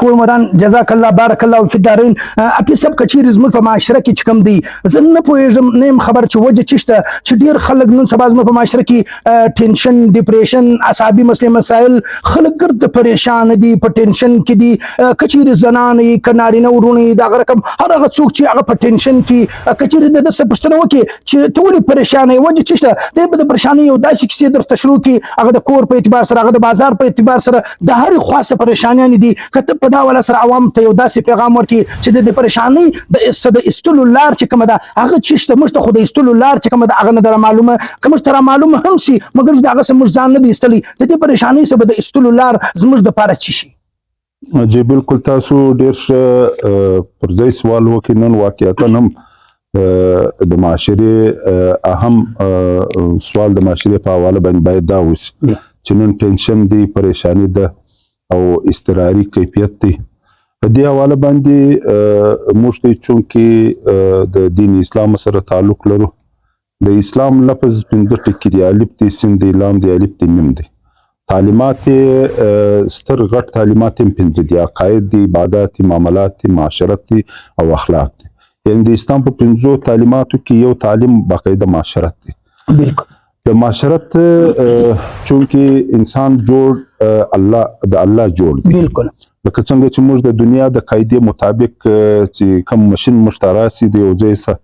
کول مدان جزاک الله بارک الله فی الدارین. اپی سب کچیر زموږ په معاشره کې چې کوم دی زه نه پوهېږم نه یم خبر چې وجه څه شته چې ډېر خلک نن سبا زموږ په معاشره کې ټینشن ډیپریشن اعصابي مسلې مسایل خلک ګرد پریشان دي په ټینشن کې دي کچیر زنان یې که نارینه ورونه یې دغه رقم هر هغه څوک چې هغه په ټینشن کې کچیر د ده څه پوښتنه وکړي چې ته ولې پریشانه یې وجه څه شته دی به د پریشانۍ یو داسې کیسې درته شروع کړي هغه د کور په اعتبار سره هغه د بازار په اعتبار سره د هرې خوا څه پریشانیانې دي که ته په دا والا سره عوام ته یو داسې پیغام ورکړي چې د پریشانۍ د ایستلو لار چې کومه ده هغه څه شته موږ ته خو د ایستلو لار چې کومه ده هغه نه ده معلومه که موږ ته رامعلومه هم شي مګر د هغه څه موږ ځان نه دی ایستلی د دې پریشانۍ څه به د ایستلو لار زموږ دپاره څه شي. جی بالکل تاسو ډېر ښه پر ځای سوال وکړئ. نن واقعیتا هم د معاشرې اهم سوال د معاشرې په حواله باندې باید دا وشي چې نن ټینشن دی پریشانی ده او اضطراري کیفیت دی. په دې حواله باندې موږ ته چونکې د دین اسلام سره تعلق لرو د اسلام لفظ پنځه ټکي دي الف دی سین دی لام دی الف دی میم دی. تعلیمات ستر غټ تعلیمات هم پنځه دي عقاید دي عبادات دي معاملات دي معاشرت دي او اخلاق دي. یعنې د اسلام په پنځو تعلیماتو کې یو تعلیم باقاعده معاشرت دی. بالکل د معاشرت چونکې انسان جوړ د الله جوړ دی. بالکل لکه څنګه چې موږ د دنیا د قاعدې مطابق چې کوم ماشین موږ ته راسي د یو ځای څخه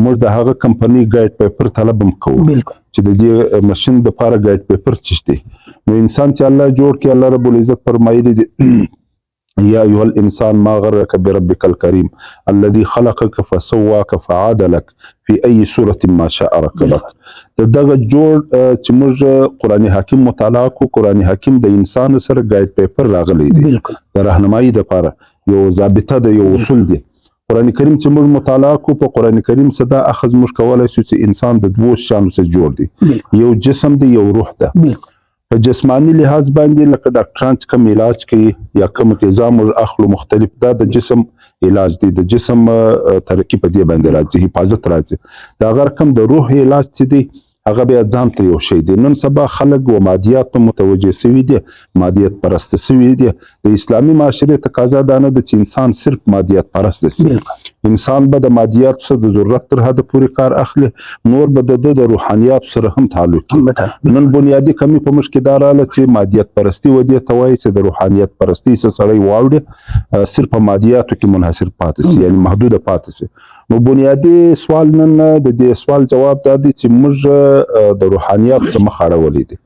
موږ د هغه کمپنۍ ګایډ پیپر طلب هم کوو چې د دې ماشین دپاره ګایډ پیپر څه دی. نو انسان چې الله جوړ کړي الله رب العزت فرمایلی دی یا ایها الانسان ما غرك بربك الكريم الذي خلقك فسواك فعدلك في اي صورة ما شاء ركبك. دغه جوړ چې موږ قرآن حکیم مطالعه کو قرآن حکیم د انسان سره ګایډ پیپر راغلی دی د راهنمایي دپاره یو ضابطه ده یو اصول دی. قرآن کریم چې موږ مطالعه کو په قرآن کریم صدا اخذ موږ کولی شو چې انسان د دوو شیانو څخه جوړ دی یو جسم دی یو روح ده. په جسمانی لحاظ باندې لکه ډاکټران چې کوم علاج کوي یا کوم غذا موږ اخلو مختلف دا د جسم علاج دی د جسم ترقي په دې باندې راځي حفاظت راځي. دا هغه رقم د روح علاج چې دی هغه بیا ځان ته یو شی دی. نن سبا خلک و مادیات ته متوجه سوي دي مادیت پرسته سوي دي. د اسلامي معاشرې تقاضا دا نه ده چې انسان صرف مادیات پرسته سي. انسان به د مادیاتو سره د ضرورت تر حده پورې کار اخلي نور به د روحانیاتو سره هم تعلق کوي. نن بنیادي کمی په موږ کې دا راغله چې مادیت پرستي ودې ته وایي چې د روحانیت پرستي څه سړی واوړي صرف په مادیاتو کې منحصر پاتې سي یعنې محدوده پاتې سي. نو بنیادي سوال نن د دې سوال جواب دا دی چې موږ د روحانیات څخه مخ اړولی دي.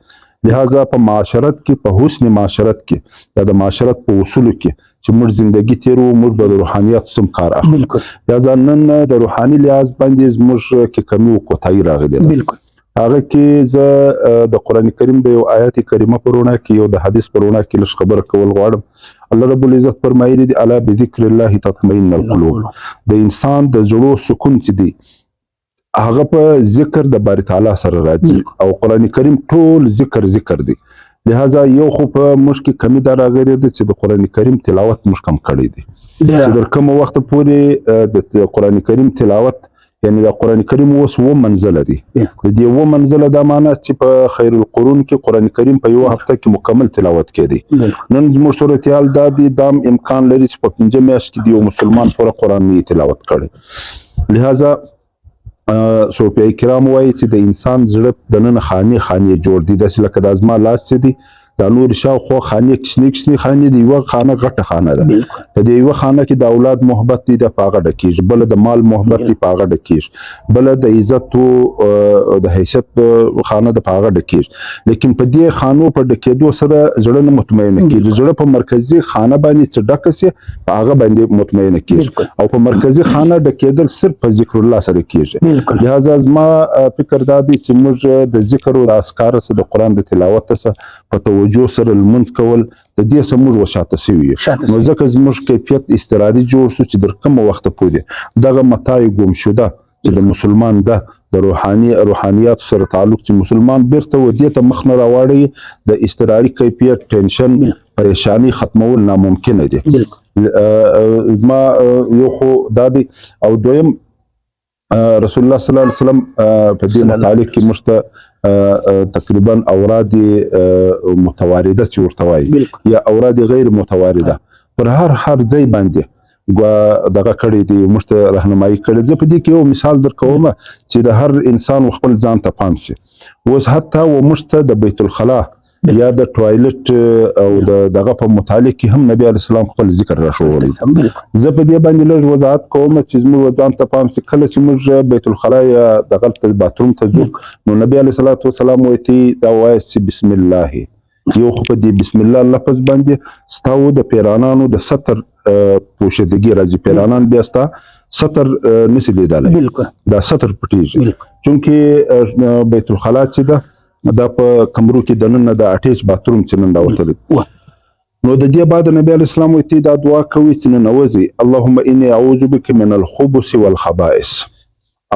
لہذا په معاشرت کې په حسن معاشرت کې یا د معاشرت په اصولو کې چې موږ زندگی تیرو موږ به د روحانیات سم کار اخلو. لہذا نن د روحاني لحاظ باندې زموږ کې کمی او کوتاهي راغلې ده. هغه کې زه د قرآن کریم د یو آیت کریمه په رڼا کې یو د حدیث په رڼا کې لږ خبره کول غواړم. الله رب العزت فرمایلی دی الا بذکر الله تطمئن القلوب. د انسان د زړه سکون چې دی هغه په ذکر د باری تعالی سره راځي او قرآن کریم ټول ذکر دی. لہذا یو خو په موږ کې کمی دا راغلی ده چې د قرآن کریم تلاوت موږ کم کړی دی چې در کومه وخت پورې د قرآن کریم تلاوت یعنی د قرآن کریم اوس 7 منزله دي. د دې 7 منزله دا معنی چې په خیر القرون کې قرآن کریم په یو هفته کې مکمل تلاوت کېدی. نن زموږ صورتحال دا دی دام امکان لري چې په 5 میاشت کې د یو مسلمان پوره قرآن نه تلاوت کړي. لہذا صوفیای کرام وایي چې د انسان زړه د نن خانې جوړ دي داسې لکه د ازما لاس چې دی دا نور شاوخوا خانې کشنې خانې د یوه خانه غټه خانه ده. په دې یوه خانه کې د اولاد محبت دی د په هغه ډکېږي بله د مال محبت دی په هغه ډکېږي بله د عزت او د حیثیت خانه د په هغه ډکېږي. لیکن په دې خانو په ډکېدو سره زړه نه مطمئنه کېږي. زړه په مرکزي خانه باندې څه ډکه سي په هغه باندې مطمئنه کېږي او په مرکزي خانه ډکېدل صرف په ذکر الله سره کېږي. لہذا زما فکر دا دی چې موږ د ذکر او د اذکار سره د قرآن د تلاوت سره په توجه سره لمونځ کول د دې څخه موږ وشاته سوي یو. نو ځکه زموږ کیفیت اضطراري جوړ شو چې در کومه وخته پورې دغه متاع ګم شده چې د مسلمان د روحانیات سره تعلق چې مسلمان بیرته و دې ته مخ نه راواړي د اضطراري کیفیت ټینشن پریشانی ختمول ناممکنه دي. زما یو خو دا دی او دویم رسول الله صلی الله علیه وسلم په دې متعلق کې موږ تقریبا اوراد متوارده چې ورته وایي یا اوراد غیر متوارده پر هر ځای باندې دغه کړی دی، موږ ته رهنمایي کړې. زه په دې کې یو مثال درکوم چې د هر انسان خپل ځان ته پام شي. اوس حتی موږ ته د بیت الخلا یا د ټوایلټ او دغه په متعلق کې هم نبی علیه السلام خپل ذکر راښولی. زه په دې باندې لږ وضاحت کوم چې زموږ ځان ته پام شي. کله چې موږ بیت الخلا یا دغه باتروم ته ځو، نو نبی علیه الصلاة والسلام وایي ته دا وایه چې بسم الله، یو خو په دې بسم الله لفظ باندې ستاسو د پیرانانو د ستر پوشیدګي راځي. پیرانان بیا ستا ستر نشي لیدلی، دا ستر پټیږي. چونکې بیت الخلا چې ده دا په کمرو کې دننه د اټیچ باتروم چې نن راوتلی، نو د دې بعد نبی علیه السلام وایي دا دعا کوي چې ننوځي اللهم انی اعوذ بک من الخبث والخبائث.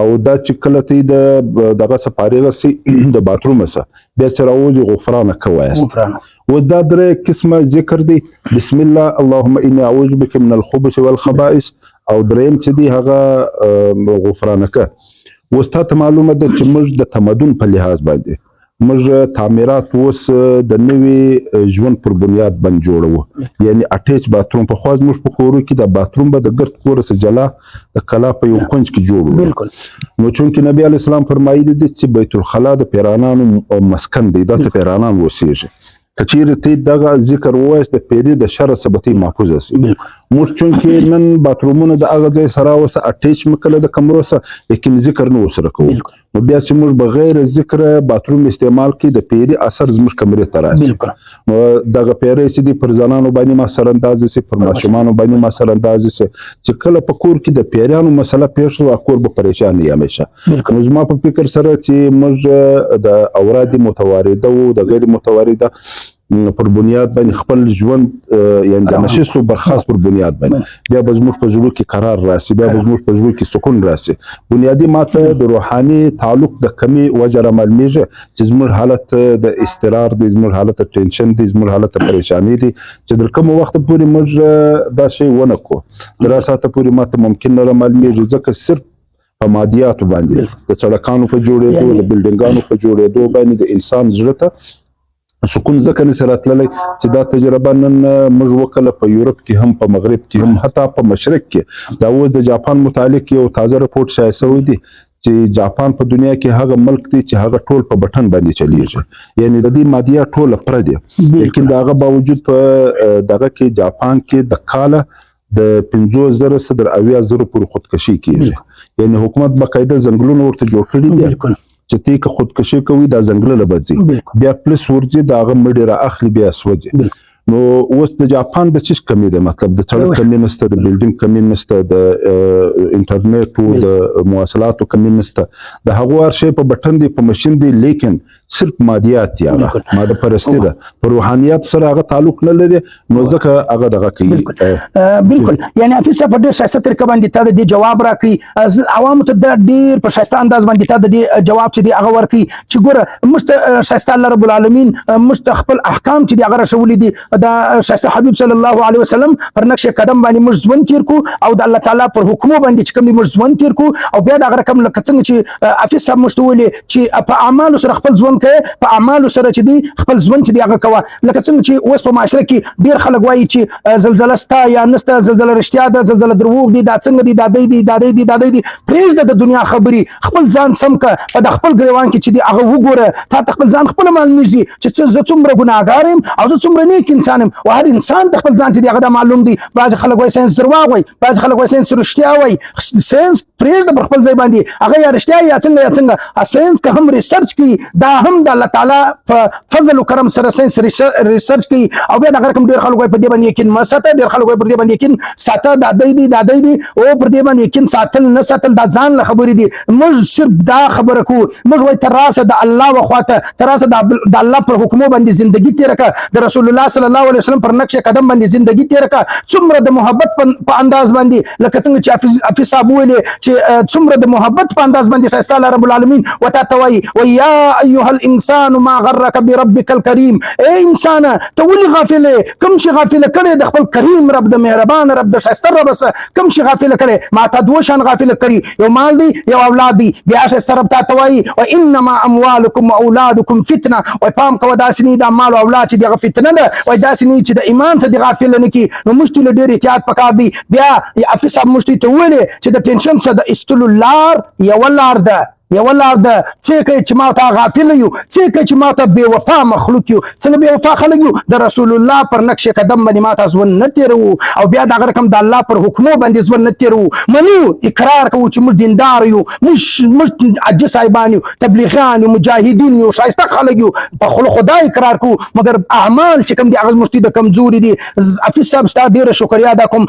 او دا چې کله ته د دغه سپارېغه سي د باتروم څخه بیا چې راوځي غفرانک وایاست. اوس دا درې قسمه ذکر دی، بسم الله، اللهم انی اعوذ بک من الخبث والخبائث، او دریم چې دی هغه غفرانک. اوس تاسو معلومه ده چې موږ د تمدن په لحاظ باندې موږ تعمیرات اوس د نوي ژوند پر بنیاد باندې جوړو، یعنی اټیچ باتروم. په خوا زموږ په کورو کې د باتروم به د ګرد کور څخه جلا د کلا په یو کونج کې جوړو. نو چونکې نبی علیه السلام فرمایلی دي چې بیت الخلا د پیرانانو مسکن دی، دا ته پیرانان اوسیږي. که چیرې ته دغه ذکر ووایست د پیري د شر څخه محفوظه سي. موږ چونکې نن باترومونه د هغه ځای سره اوس اټیچ مکله د کمرو سره، لیکن ذکر نه ورسره کوو. نو بیا چې موږ بغیر ذکر باتروم استعمال کړي د پیري اثر زموږ کمرې ته راسي. نو دغه پیري چې دی پر ځانانو باندې ما سراندازي سي، پر ماشومانو باندې ما سراندازي سي، چې کله په کور کې د پیریانو مسله پیښ شوه کور به پریشان وي همیشه. نو زما په فکر سره چې موږ د اوراد متوارده او د غیر متوارده پر بنیاد باندې خپل ژوند یعنی د نشستو برخاست پر بنیاد باندې بیا به زموږ په زړه کې قرار راسي، بیا به زموږ په زړه کې سکون راسي. بنیادی ماته د روحاني تعلق د کمی وجه رامعلومیږي چې زموږ حالت د اضطرار دی، زموږ حالت د ټینشن دی، زموږ حالت د پریشانی دی، چې در کوم وخت پورې موږ دا شی ونه کړو در ساعته پورې ماته ممکن نه رامعلومیږي. ځکه صرف په مادیاتو باندې د سړکانو په جوړېدو، د بلډینګانو په جوړېدو باندې د انسان زړه ته سکون ځکه نشي راتللی چې دا تجربه نن موږ وکړه په یورپ کې هم، په مغرب کې هم، حتی په مشرق کې. دا اوس د جاپان متعلق یو تازه رپورټ شایع شوی دی چې جاپان په دنیا کې هغه ملک دی چې هغه ټول په بټن باندې چلیږي، یعنی د دې مادیات ټول پر دي، لیکن دا هغه باوجود په دغه کې جاپان کې د کاله د 50,000 صدر 80,000 پر خودکشي کیږي. یعنی حکومت باقاعده ځنګلونه ورته جوړ کړي دي چې ته که خودکشي کوي دا ځنګلونه بځي، بیا پلس ورځي دا هغه مړي را اخلي بیا سوځي. نو اوس د جاپان د چیز کمی دی، مطلب د سړک کمی نشته، د بلډینګ کمی نشته، د انټرنیټ او د مواصلاتو کمی نشته، د هغو هر شی په بټن دی، په ماشین دی، لیکن صرف مادیات دی، هغه ماده پرستی ده، په روحانیات سره هغه تعلق نه لري. نو ځکه هغه دغه کوي. بالکل. یعنی افیسا په ډېر ښایسته طریقه باندې تا د دې جواب راکړي، عوامو ته د ډېر په ښایسته انداز باندې تا د دې جواب چې دی هغه ورکړي چې ګوره موږ ته ښایسته الله رب العالمین موږ ته خپل احکام چې دی هغه راښولي دي، دا ښایسته حبیب صلی الله علیه وسلم پر نقش قدم باندې موږ ژوند تیر کو، او د الله تعالی پر حکمو باندې چې کوم دی موږ ژوند تیر کو. او بیا دغه رقم لکه څنګه چې افیس صاحب موږ ته ویلي چې په اعمالو سره خپل ژوند کوي، په اعمالو سره چې دی خپل ژوند چې دی هغه کوه. لکه څنګه چې اوس په معاشره کې ډېر خلک وایي چې زلزله سته یا نسته، زلزله رښتیا ده، زلزله دروغ دي، دا څنګه دي، دا دی دي، دا دی دي، دا دی دي. پرېږده د دنیا خبرې، خپل ځان سم کړه، په د خپل ګریوان کې چې دی هغه وګوره، تا ته خپل ځان خپله معلومیږي چې زه څومره ګناهګار یم او زه څومره نیک انسان یم. او هر انسان د خپل ځان چې دی هغه دا معلوم دی. بعضې خلک وایي ساینس درواغ وایي، بعضې خلک وایي ساینس رښتیا وایي. ساینس پرېږده پر خپل ځای باندې، هغه یا رښتیا یا څنګه ساینس که هم ریسرچ کوي، دا هم د الله تعالی په فضل و کرم سره ساینس ریسرچ کوي. او بیا دغه رقم ډېر خلک وایي په دې باندې یقین مه ساته، ډېر خلک وایي پر دې باندې یقین ساته، دا دی دي، دا دی دي، او پر دې باندې یقین ساتل نه ساتل دا ځان له خبرې دي. موږ صرف دا خبره کوو، موږ وایي تر راسه د الله وخواته، تر راسه د الله پر حکمو باندې زندگی تېره کړه، د رسول الله صلی الله علیه وسلم پر نقش قدم باندې زندگی تېره کړه. څومره د محبت په انداز باندې، لکه څنګه چې حافظ صاحب ویلي چې څومره د محبت په انداز باندې ښایسته الله رب العالمین وتا ته وایي یا ایها الانسان ما غرك بربك الكريم. اے انسان ته ولې غافل کوم شي غافل کړي د خپل کریم رب د مهربان رب د شایسته رب کوم شي غافل کړي ما ته دوه شان غافل کړي یو مال دی یو اولاد دی بیا شایسته رب ته وایي وانما اموالکم واولادکم فتنه وای پام کوه داسې نه د مال او اولاد چې دغه فتنه ده وای داسې نه چې د ایمان څخه غافل نه کی نو مشت له ډیر احتیاط پکار دی. بیا افیس اب مشت ته ویلې چې د ټینشن څخه د استلو لار یو لار ده څه کوي چې ما ته غافل یو څه کوي چې ما ته بے وفا مخلوق یو څنګه بے وفا خلک یو د رسول الله پر نقش قدم باندې ما ته ځون نه تیرو او بیا دا رقم د الله پر حکمو باندې ځون نه تیرو منو اقرار کوو چې موږ دیندار یو موږ حج صاحبان یو تبلیغیان یو مجاهدین یو شایسته خلک یو په خلق خدای اقرار کوو مګر اعمال چې کوم دي هغه مشتي د کمزوري دي. افیس صاحب ستاسو ډیره شکریا ادا کوم.